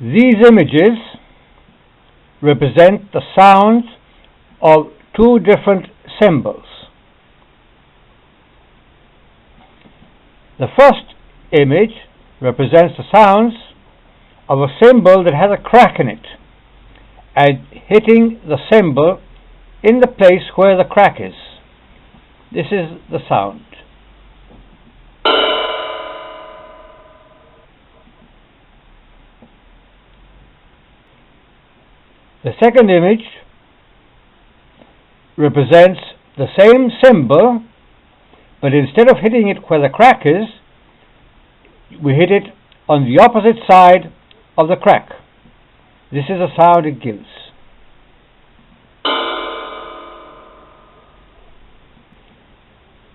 These images represent the sounds of two different cymbals. The first image represents the sounds of a cymbal that has a crack in it and hitting the cymbal in the place where the crack is. This is the sound. The second image represents the same cymbal, but instead of hitting it where the crack is, we hit it on the opposite side of the crack. This is the sound it gives.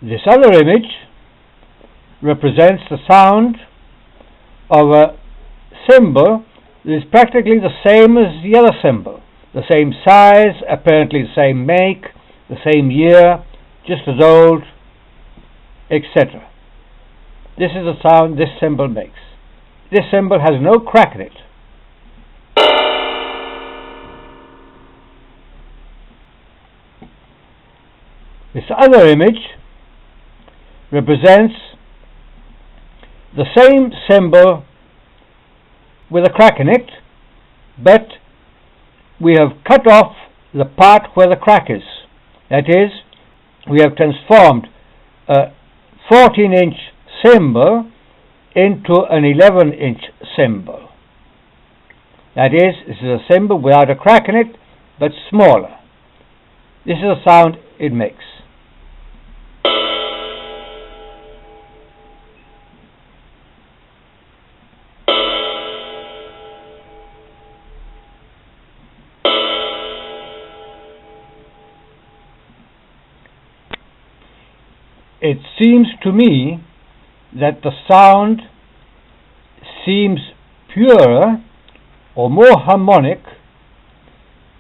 This other image represents the sound of a cymbal that is practically the same as the other cymbal. The same size, apparently the same make, the same year, just as old, etc. This is the sound this cymbal makes. This cymbal has no crack in it. This other image represents the same cymbal with a crack in it, but we have cut off the part where the crack is. That is, we have transformed a 14-inch cymbal into an 11-inch cymbal. That is, this is a cymbal without a crack in it, but smaller. This is the sound it makes. It seems to me that the sound seems purer or more harmonic,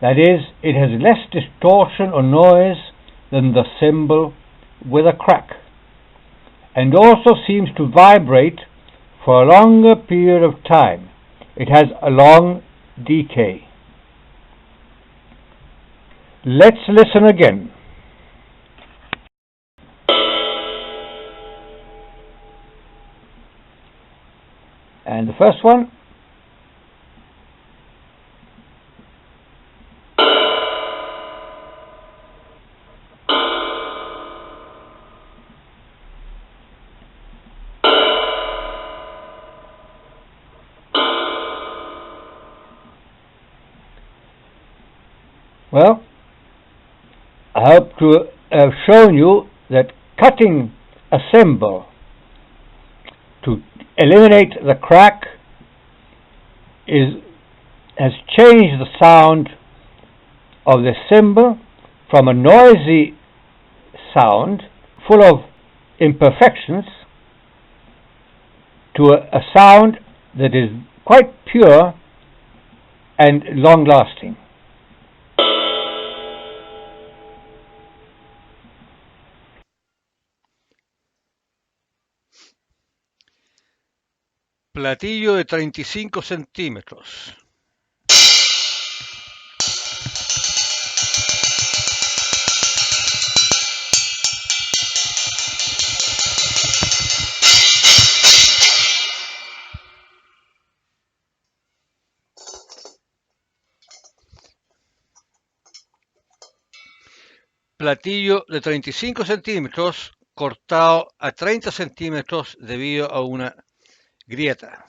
that is, it has less distortion or noise than the cymbal with a crack, and also seems to vibrate for a longer period of time. It has a long decay. Let's listen again. And the first one. Well, I hope to have shown you that cutting a cymbal to eliminate the crack has changed the sound of the cymbal from a noisy sound full of imperfections to a sound that is quite pure and long-lasting. Platillo de 35 centímetros. Platillo de 35 centímetros cortado a 30 centímetros debido a una grieta.